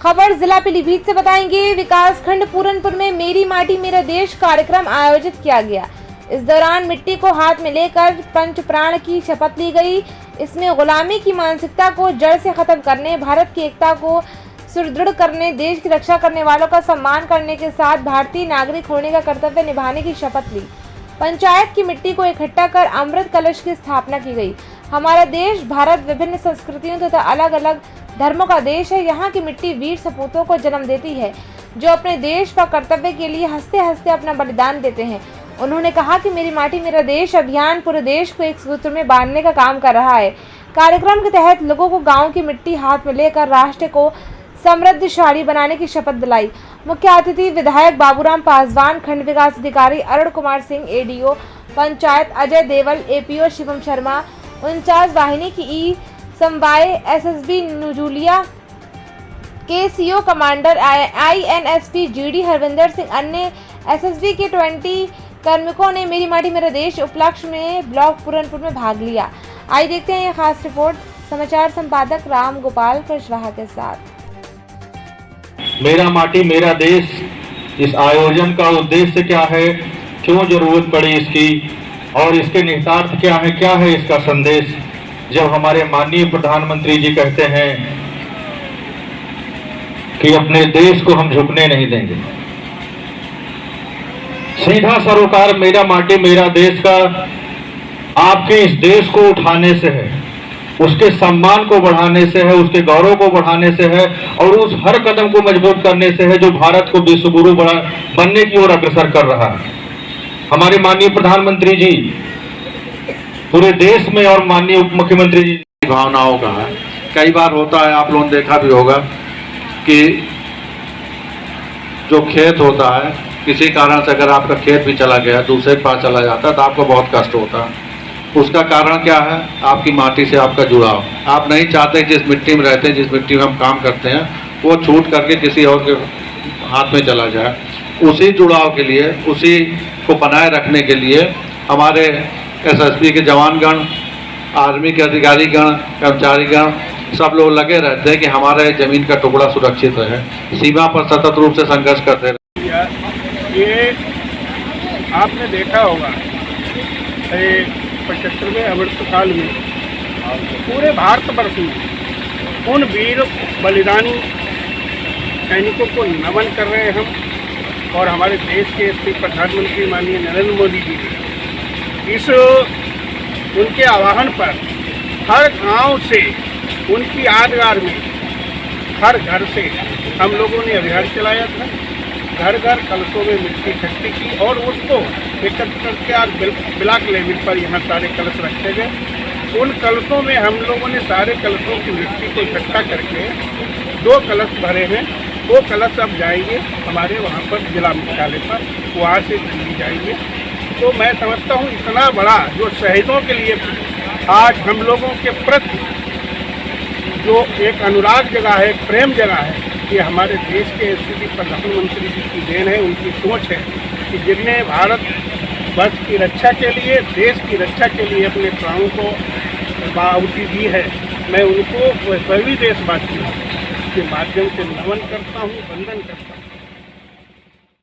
खबर जिला पीलीभीत से बताएंगे। विकास खंड पूरनपुर में मेरी माटी मेरा देश कार्यक्रम आयोजित किया गया। इस दौरान मिट्टी को हाथ में लेकर पंच प्राण की शपथ ली गई। इसमें गुलामी की मानसिकता को जड़ से खत्म करने, भारत की एकता को सुदृढ़ करने, देश की रक्षा करने वालों का सम्मान करने के साथ भारतीय नागरिक होने का कर्तव्य निभाने की शपथ ली। पंचायत की मिट्टी को इकट्ठा कर अमृत कलश की स्थापना की गई। हमारा देश भारत विभिन्न संस्कृतियों तथा अलग अलग धर्मों का देश है। यहाँ की मिट्टी वीर सपूतों को जन्म देती है जो अपने देश व कर्तव्य के लिए हंसते हंसते अपना बलिदान देते हैं। उन्होंने कहा कि मेरी माटी मेरा देश अभियान पूरे देश को एक सूत्र में बांधने का काम कर रहा है। कार्यक्रम के तहत लोगों को गांव की मिट्टी हाथ में लेकर राष्ट्र को समृद्धशाली बनाने की शपथ दिलाई। मुख्य अतिथि विधायक बाबूराम पासवान, खंड विकास अधिकारी अरुण कुमार सिंह, एडीओ पंचायत अजय देवल, एपीओ शिवम शर्मा, 49 वाहिनी की ई समवाय, SSB Nujuliya, KCO commander INSP GD Harvinder Singh, अन्य एसएसबी के 20 कार्मिकों ने मेरी माटी मेरा देश उपलक्ष्य में ब्लॉक पूरनपुर में भाग लिया। आइए देखते हैं ये खास रिपोर्ट समाचार संपादक राम गोपाल कुशवाहा के साथ। मेरा माटी मेरा देश, इस आयोजन का उद्देश्य क्या है, क्यों जरूरत पड़ी इसकी और इसके निहितार्थ क्या है इसका संदेश। जब हमारे माननीय प्रधानमंत्री जी कहते हैं कि अपने देश को हम झुकने नहीं देंगे, सीधा सरोकार मेरा माटी मेरा देश का आपके इस देश को उठाने से है, उसके सम्मान को बढ़ाने से है, उसके गौरव को बढ़ाने से है और उस हर कदम को मजबूत करने से है जो भारत को विश्व गुरु बनने की ओर अग्रसर कर रहा है। हमारे माननीय प्रधानमंत्री जी पूरे देश में और माननीय उप मुख्यमंत्री जी भावनाओं का है। कई बार होता है, आप लोगों ने देखा भी होगा कि जो खेत होता है, किसी कारण से अगर आपका खेत भी चला गया, दूसरे के पास चला जाता है तो आपको बहुत कष्ट होता है। उसका कारण क्या है? आपकी माटी से आपका जुड़ाव। आप नहीं चाहते जिस मिट्टी में रहते हैं, जिस मिट्टी में हम काम करते हैं, वो छूट करके किसी और के हाथ में चला जाए। उसी जुड़ाव के लिए, उसी को बनाए रखने के लिए हमारे एसएसबी के जवानगण, आर्मी के अधिकारीगण, कर्मचारीगण सब लोग लगे रहते हैं कि हमारे ज़मीन का टुकड़ा सुरक्षित रहे, सीमा पर सतत रूप से संघर्ष करते रहे। ये आपने देखा होगा 75वें अमृतकाल में पूरे भारतवर्ष में उन वीर बलिदानी सैनिकों को नमन कर रहे हैं हम। और हमारे देश के प्रधानमंत्री माननीय नरेंद्र मोदी जी इस उनके आह्वान पर हर गांव से, उनकी यादगार में हर घर से हम लोगों ने अभियान चलाया था। घर घर कलशों में मिट्टी इकट्ठी की और उसको एकत्र करके आज ब्लॉक लेवल पर यहाँ सारे कलश रखे गए। उन कलशों में हम लोगों ने सारे कलशों की मिट्टी को इकट्ठा करके 2 कलश भरे हैं। वो कलश अब जाएंगे हमारे वहाँ पर जिला मुख्यालय पर, वहाँ से ली जाएंगे। तो मैं समझता हूँ इतना बड़ा जो शहीदों के लिए आज हम लोगों के प्रति जो एक अनुराग जगह है, एक प्रेम जगह है, ये हमारे देश के एसएसबी प्रधानमंत्री जी की देन है। उनकी सोच है कि जिनने भारत वर्ष की रक्षा के लिए, देश की रक्षा के लिए अपने प्राणों को आहुति दी है। मैं उनको सभी देशवासियों के माध्यम से नमन करता हूँ, वंदन करता हूँ।